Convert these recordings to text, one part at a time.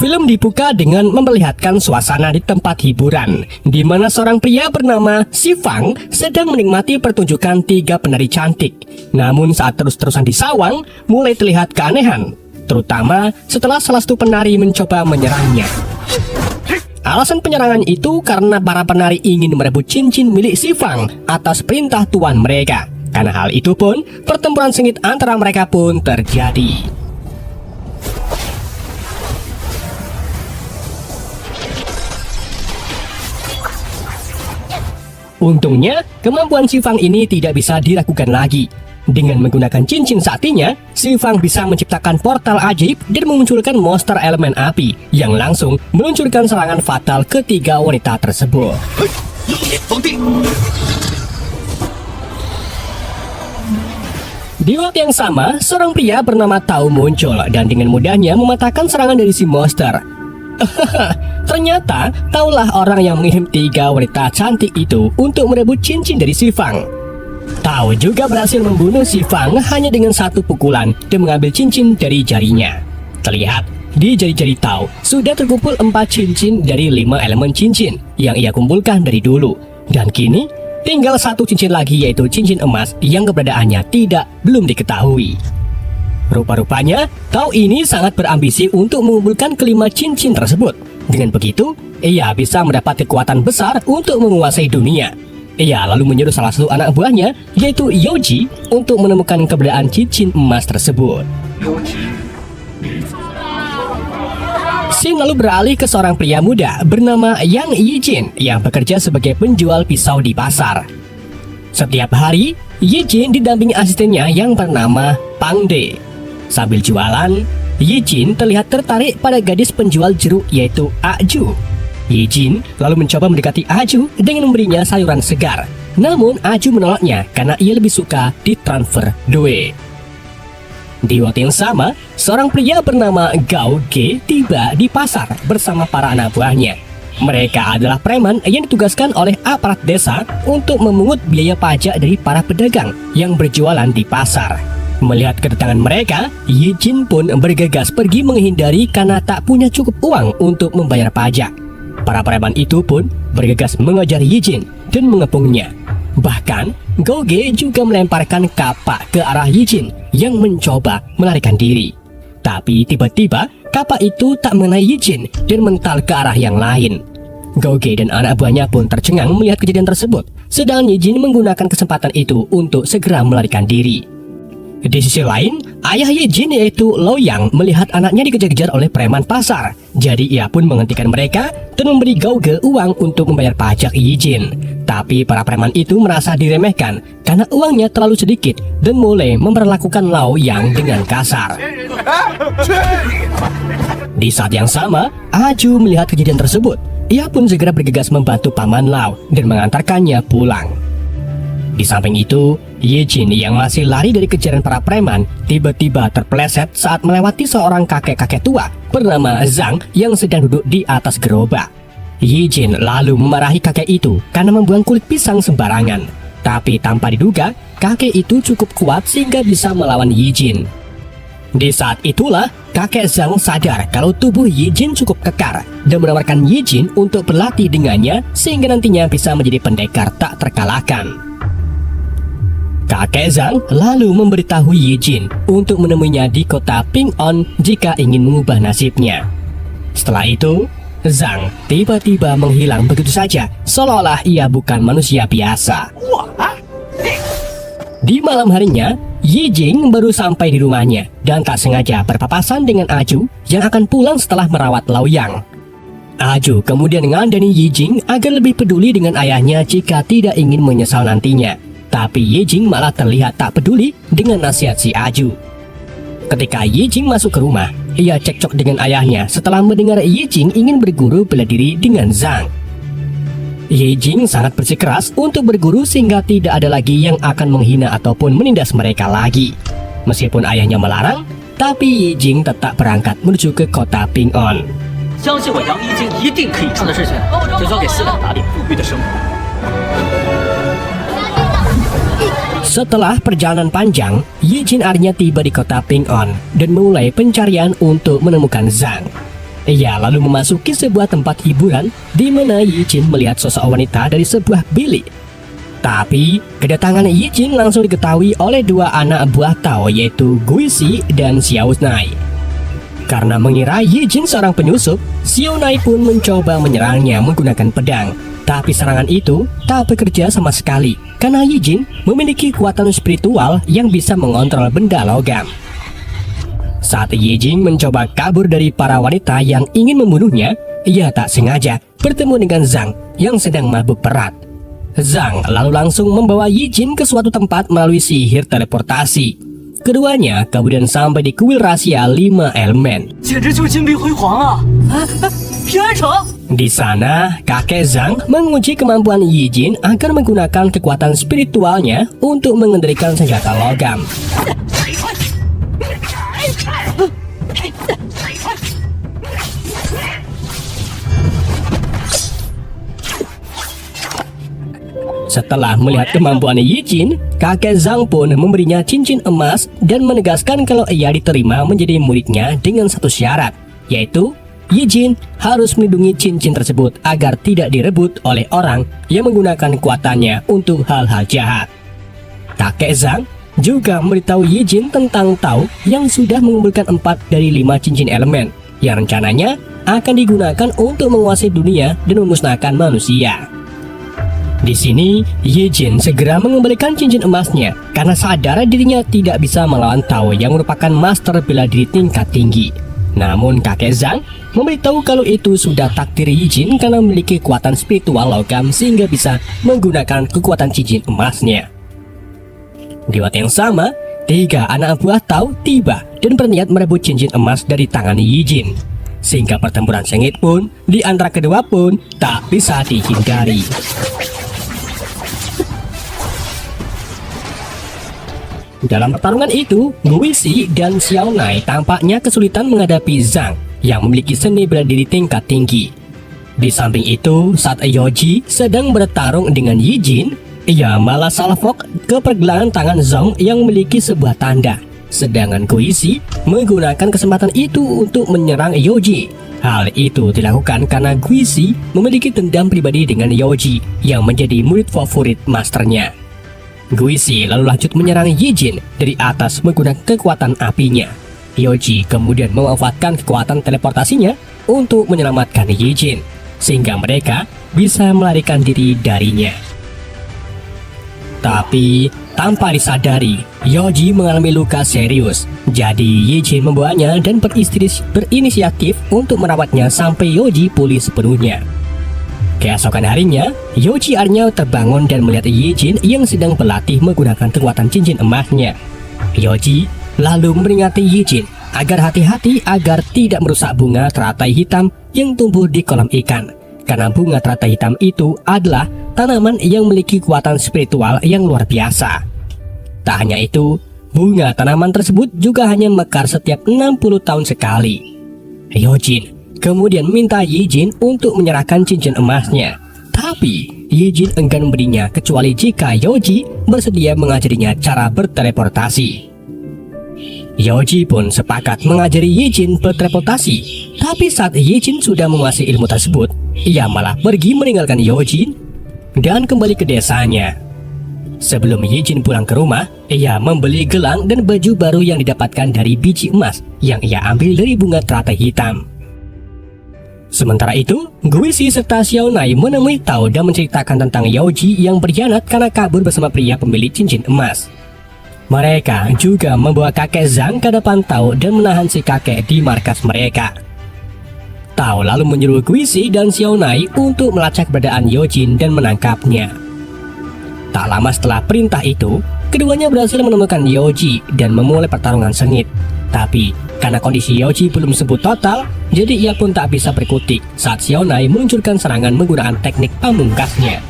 Film dibuka dengan memperlihatkan suasana di tempat hiburan, di mana seorang pria bernama Si Fang sedang menikmati pertunjukan 3 penari cantik. Namun saat terus-terusan disawang, mulai terlihat keanehan, terutama setelah salah satu penari mencoba menyerangnya. Alasan penyerangan itu karena para penari ingin merebut cincin milik Si Fang atas perintah tuan mereka. Karena hal itu pun, pertempuran sengit antara mereka pun terjadi. Untungnya, kemampuan Si Fang ini tidak bisa diragukan lagi. Dengan menggunakan cincin saktinya, Si Fang bisa menciptakan portal ajaib dan memunculkan monster elemen api yang langsung meluncurkan serangan fatal ke 3 wanita tersebut. Di waktu yang sama, seorang pria bernama Tao muncul dan dengan mudahnya mematahkan serangan dari si monster. Ternyata Taulah orang yang mengirim 3 wanita cantik itu untuk merebut cincin dari Si Fang. Tao juga berhasil membunuh Si Fang hanya dengan 1 pukulan dan mengambil cincin dari jarinya. Terlihat di jari-jari Tao sudah terkumpul 4 cincin dari 5 elemen cincin yang ia kumpulkan dari dulu. Dan kini tinggal 1 cincin lagi, yaitu cincin emas yang keberadaannya belum diketahui. Rupa-rupanya, Tao ini sangat berambisi untuk mengumpulkan kelima cincin tersebut. Dengan begitu, ia bisa mendapat kekuatan besar untuk menguasai dunia. Ia lalu menyuruh salah satu anak buahnya, yaitu Yoji, untuk menemukan keberadaan cincin emas tersebut. Scene lalu beralih ke seorang pria muda bernama Yang Yijin yang bekerja sebagai penjual pisau di pasar. Setiap hari, Yijin didampingi asistennya yang bernama Pang De. Sambil jualan, Yijin terlihat tertarik pada gadis penjual jeruk yaitu Aju. Yijin lalu mencoba mendekati Aju dengan memberinya sayuran segar. Namun Aju menolaknya karena ia lebih suka ditransfer duit. Di waktu yang sama, seorang pria bernama Gao Ge tiba di pasar bersama para anak buahnya. Mereka adalah preman yang ditugaskan oleh aparat desa untuk memungut biaya pajak dari para pedagang yang berjualan di pasar. Melihat kedatangan mereka, Yijin pun bergegas pergi menghindari karena tak punya cukup uang untuk membayar pajak. Para preman itu pun bergegas mengejar Yijin dan mengepungnya. Bahkan, Goge juga melemparkan kapak ke arah Yijin yang mencoba melarikan diri. Tapi tiba-tiba, kapak itu tak mengenai Yijin dan mental ke arah yang lain. Goge dan anak buahnya pun tercengang melihat kejadian tersebut, sedangkan Yijin menggunakan kesempatan itu untuk segera melarikan diri. Di sisi lain, ayah Yijin yaitu Loyang melihat anaknya dikejar-kejar oleh preman pasar. Jadi ia pun menghentikan mereka dan memberi Gauge uang untuk membayar pajak Yijin. Tapi para preman itu merasa diremehkan karena uangnya terlalu sedikit dan mulai memperlakukan Loyang dengan kasar. Di saat yang sama, Aju melihat kejadian tersebut. Ia pun segera bergegas membantu paman Lau dan mengantarkannya pulang. Di samping itu, Yijin yang masih lari dari kejaran para preman tiba-tiba terpeleset saat melewati seorang kakek-kakek tua bernama Zhang yang sedang duduk di atas gerobak. Yijin lalu memarahi kakek itu karena membuang kulit pisang sembarangan. Tapi tanpa diduga, kakek itu cukup kuat sehingga bisa melawan Yijin. Di saat itulah, kakek Zhang sadar kalau tubuh Yijin cukup kekar dan menawarkan Yijin untuk berlatih dengannya sehingga nantinya bisa menjadi pendekar tak terkalahkan. Kakek Zhang lalu memberitahu Yijin untuk menemuinya di kota Ping-On jika ingin mengubah nasibnya. Setelah itu, Zhang tiba-tiba menghilang begitu saja, seolah-olah ia bukan manusia biasa. Di malam harinya, Yijin baru sampai di rumahnya dan tak sengaja berpapasan dengan Aju yang akan pulang setelah merawat Loyang. Aju kemudian mengandani Yijin agar lebih peduli dengan ayahnya jika tidak ingin menyesal nantinya. Tapi Yijin malah terlihat tak peduli dengan nasihat si Aju. Ketika Yijin masuk ke rumah, ia cekcok dengan ayahnya setelah mendengar Yijin ingin berguru bela diri dengan Zhang. Yijin sangat bersikeras untuk berguru sehingga tidak ada lagi yang akan menghina ataupun menindas mereka lagi. Meskipun ayahnya melarang, tapi Yijin tetap berangkat menuju ke kota Ping-On. Setelah perjalanan panjang, Yijin akhirnya tiba di kota Ping-On dan mulai pencarian untuk menemukan Zhang. Ia lalu memasuki sebuah tempat hiburan di mana Yi Jin melihat sosok wanita dari sebuah bilik. Tapi kedatangan Yi Jin langsung diketahui oleh dua anak buah Tao, yaitu Guisi dan Xiao Nai. Karena mengira Yi Jin seorang penyusup, Xiao Nai pun mencoba menyerangnya menggunakan pedang. Tapi serangan itu tak bekerja sama sekali karena Yi Jin memiliki kekuatan spiritual yang bisa mengontrol benda logam. Saat Yi Jin mencoba kabur dari para wanita yang ingin membunuhnya, ia tak sengaja bertemu dengan Zhang yang sedang mabuk berat. Zhang lalu langsung membawa Yi Jin ke suatu tempat melalui sihir teleportasi. Keduanya kemudian sampai di kuil rahasia 5 elemen. Di sana, kakek Zhang menguji kemampuan Yi Jin agar menggunakan kekuatan spiritualnya untuk mengendalikan senjata logam. Setelah melihat kemampuan Yi Jin, kakek Zhang pun memberinya cincin emas dan menegaskan kalau ia diterima menjadi muridnya dengan satu syarat, yaitu Yi Jin harus melindungi cincin tersebut agar tidak direbut oleh orang yang menggunakan kekuatannya untuk hal-hal jahat. Kakek Zhang juga memberitahu Yi Jin tentang Tao yang sudah mengumpulkan 4 dari 5 cincin elemen yang rencananya akan digunakan untuk menguasai dunia dan memusnahkan manusia. Di sini, Yi Jin segera mengembalikan cincin emasnya karena sadar dirinya tidak bisa melawan Tao yang merupakan master bela diri tingkat tinggi. Namun kakek Zhang memberitahu kalau itu sudah takdir Yi Jin karena memiliki kekuatan spiritual logam sehingga bisa menggunakan kekuatan cincin emasnya. Di waktu yang sama, 3 anak buah Tao tiba dan berniat merebut cincin emas dari tangan Yi Jin. Sehingga pertempuran sengit pun di antara kedua pun tak bisa dihindari. Dalam pertarungan itu, Guisi dan Xiao Nai tampaknya kesulitan menghadapi Zhang yang memiliki seni bela diri tingkat tinggi. Di samping itu, saat Yoji sedang bertarung dengan Yi Jin, ia malah salvok ke pergelangan tangan Zhang yang memiliki sebuah tanda. Sedangkan Guisi menggunakan kesempatan itu untuk menyerang Yoji. Hal itu dilakukan karena Guisi memiliki dendam pribadi dengan Yoji yang menjadi murid favorit masternya. Guisi lalu lanjut menyerang Yi Jin dari atas menggunakan kekuatan apinya. Yoji kemudian memanfaatkan kekuatan teleportasinya untuk menyelamatkan Yi Jin, sehingga mereka bisa melarikan diri darinya. Tapi tanpa disadari, Yoji mengalami luka serius. Jadi Yi Jin membawanya dan berinisiatif untuk merawatnya sampai Yoji pulih sepenuhnya. Keesokan harinya, Yoji akhirnya terbangun dan melihat Yi Jin yang sedang berlatih menggunakan kekuatan cincin emasnya. Yoji lalu memperingati Yi Jin agar hati-hati agar tidak merusak bunga teratai hitam yang tumbuh di kolam ikan. Karena bunga teratai hitam itu adalah tanaman yang memiliki kekuatan spiritual yang luar biasa. Tak hanya itu, bunga tanaman tersebut juga hanya mekar setiap 60 tahun sekali. Yoji kemudian minta Yi Jin untuk menyerahkan cincin emasnya. Tapi Yi Jin enggan memberinya kecuali jika Yoji bersedia mengajarinya cara berteleportasi. Yoji pun sepakat mengajari Yi Jin berteleportasi. Tapi saat Yi Jin sudah menguasai ilmu tersebut, ia malah pergi meninggalkan Yoji dan kembali ke desanya. Sebelum Yi Jin pulang ke rumah, ia membeli gelang dan baju baru yang didapatkan dari biji emas yang ia ambil dari bunga teratai hitam. Sementara itu, Guisi serta Xiao Nai menemui Tao dan menceritakan tentang Yoji yang berkhianat karena kabur bersama pria pemilik cincin emas. Mereka juga membawa kakek Zhang ke depan Tao dan menahan si kakek di markas mereka. Tao lalu menyuruh Guisi dan Xiao Nai untuk melacak keberadaan Yoji dan menangkapnya. Tak lama setelah perintah itu, keduanya berhasil menemukan Yoji dan memulai pertarungan sengit. Tapi karena kondisi Yoji belum sembuh total, jadi ia pun tak bisa berkutik saat Xiao Nai meluncurkan serangan menggunakan teknik pamungkasnya.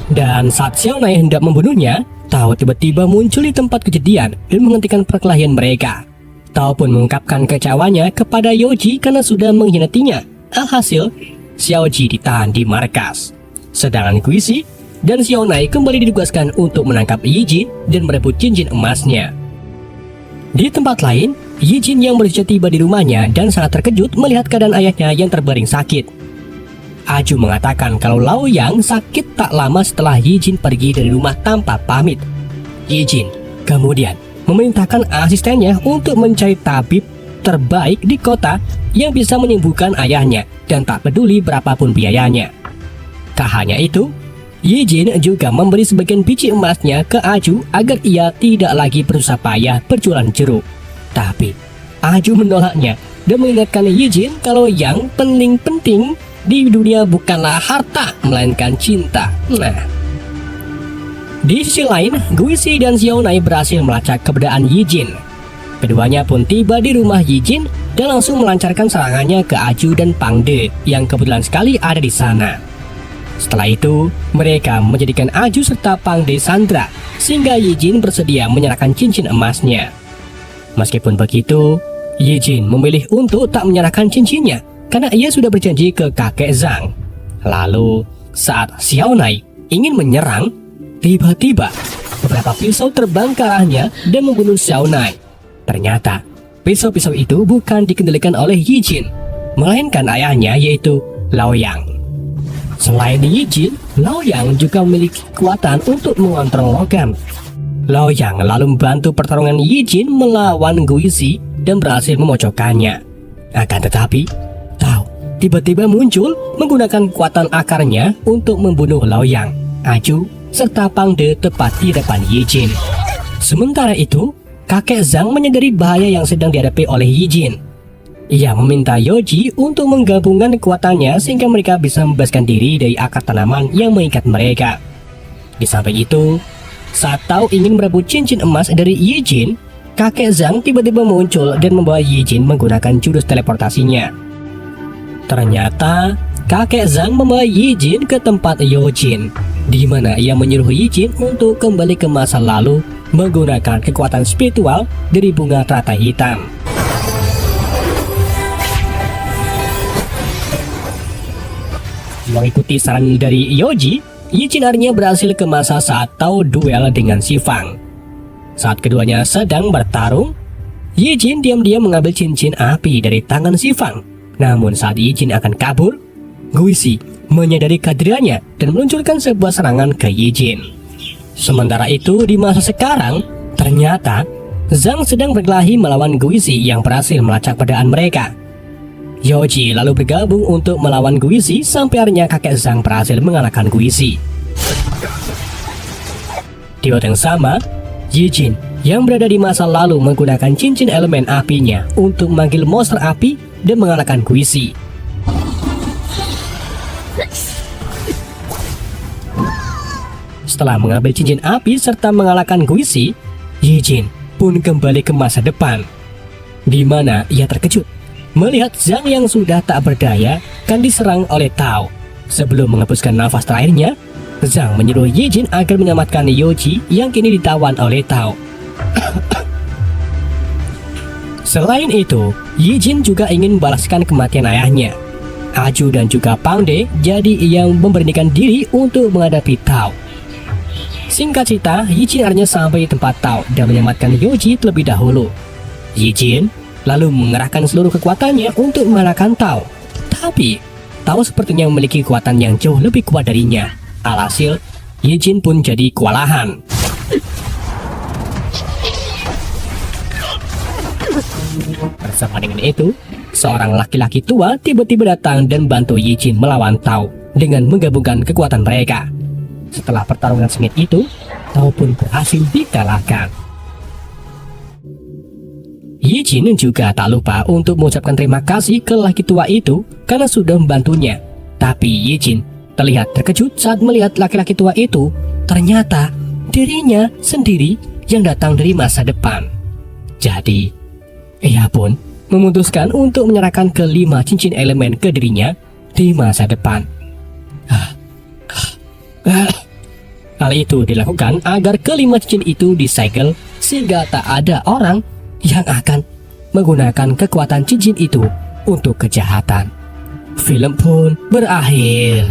Dan saat Xiao Nai hendak membunuhnya, Tao tiba-tiba muncul di tempat kejadian dan menghentikan perkelahian mereka. Tao pun mengungkapkan kecewanya kepada Yoji karena sudah mengkhianatinya. Alhasil, Xiao Ji ditahan di markas. Sedangkan Guisi dan Xiaonai kembali ditugaskan untuk menangkap Yi Jin dan merebut cincin emasnya. Di tempat lain, Yi Jin yang baru saja tiba di rumahnya dan sangat terkejut melihat keadaan ayahnya yang terbaring sakit. Aju mengatakan kalau Laoyang sakit tak lama setelah Yi Jin pergi dari rumah tanpa pamit. Yi Jin kemudian memerintahkan asistennya untuk mencari tabib terbaik di kota yang bisa menyembuhkan ayahnya dan tak peduli berapapun biayanya. Tak hanya itu, Yi Jin juga memberi sebagian biji emasnya ke Aju agar ia tidak lagi berusaha payah berjualan jeruk. Tapi Aju menolaknya dan mengingatkan Yi Jin kalau yang paling penting di dunia bukanlah harta melainkan cinta. Di sisi lain, Guisi dan Xiaonai berhasil melacak keberadaan Yi Jin. Keduanya pun tiba di rumah Yi Jin dan langsung melancarkan serangannya ke Aju dan Pang De yang kebetulan sekali ada di sana. Setelah itu, mereka menjadikan Aju serta Pang De sandra sehingga Yi Jin bersedia menyerahkan cincin emasnya. Meskipun begitu, Yi Jin memilih untuk tak menyerahkan cincinnya karena ia sudah berjanji ke kakek Zhang. Lalu, saat Xiaonai ingin menyerang, tiba-tiba beberapa pisau terbang ke arahnya dan membunuh Xiaonai. Ternyata, pisau-pisau itu bukan dikendalikan oleh Yi Jin, melainkan ayahnya yaitu Laoyang. Selain Yi Jin, Laoyang juga memiliki kekuatan untuk mengontrol logam. Laoyang lalu membantu pertarungan Yi Jin melawan Guisi dan berhasil memojokkannya. Akan tetapi, Tao tiba-tiba muncul menggunakan kekuatan akarnya untuk membunuh Laoyang, Aju, serta Pang De tepat di depan Yi Jin. Sementara itu, kakek Zhang menyadari bahaya yang sedang dihadapi oleh Yi Jin. Ia meminta Yoji untuk menggabungkan kekuatannya sehingga mereka bisa membebaskan diri dari akar tanaman yang mengikat mereka. Di samping itu, saat Tao ingin merebut cincin emas dari Yi Jin, kakek Zhang tiba-tiba muncul dan membawa Yi Jin menggunakan jurus teleportasinya. Ternyata, kakek Zhang membawa Yi Jin ke tempat Yojin, di mana ia menyuruh Yi Jin untuk kembali ke masa lalu menggunakan kekuatan spiritual dari bunga teratai hitam. Mengikuti saran dari Yoji, Yi Jin akhirnya berhasil ke masa saat Tao duel dengan Si Fang. Saat keduanya sedang bertarung, Yi Jin diam-diam mengambil cincin api dari tangan Si Fang. Namun saat Yi Jin akan kabur, Guisi menyadari kehadirannya dan meluncurkan sebuah serangan ke Yi Jin. Sementara itu, di masa sekarang, ternyata Zhang sedang berkelahi melawan Guisi yang berhasil melacak keberadaan mereka. Yoji lalu bergabung untuk melawan Guisi sampai akhirnya kakek Zhang berhasil mengalahkan Guisi. Di waktu yang sama, Yi Jin yang berada di masa lalu menggunakan cincin elemen apinya untuk memanggil monster api dan mengalahkan Guisi. Setelah mengambil cincin api serta mengalahkan Guisi, Yi Jin pun kembali ke masa depan, di mana ia terkejut melihat Zhang yang sudah tak berdaya kan diserang oleh Tao. Sebelum menghembuskan nafas terakhirnya, Zhang menyuruh Yi Jin agar menyelamatkan Yoji yang kini ditawan oleh Tao. Selain itu, Yi Jin juga ingin membalaskan kematian ayahnya. Aju dan juga Pang De jadi yang memberanikan diri untuk menghadapi Tao. Singkat cerita, Yi Jin akhirnya sampai di tempat Tao dan menyelamatkan Yoji terlebih dahulu. Yi Jin lalu mengerahkan seluruh kekuatannya untuk mengalahkan Tao. Tapi, Tao sepertinya memiliki kekuatan yang jauh lebih kuat darinya. Alhasil, Yi Jin pun jadi kewalahan. Bersama dengan itu, seorang laki-laki tua tiba-tiba datang dan bantu Yi Jin melawan Tao dengan menggabungkan kekuatan mereka. Setelah pertarungan sengit itu, Tao pun berhasil dikalahkan. Yi Jin juga tak lupa untuk mengucapkan terima kasih ke laki tua itu karena sudah membantunya. Tapi Yi Jin terlihat terkejut saat melihat laki-laki tua itu ternyata dirinya sendiri yang datang dari masa depan. Jadi, ia pun memutuskan untuk menyerahkan kelima cincin elemen ke dirinya di masa depan. Hal itu dilakukan agar kelima cincin itu disegel sehingga tak ada orang yang akan menggunakan kekuatan cincin itu untuk kejahatan. Film pun berakhir.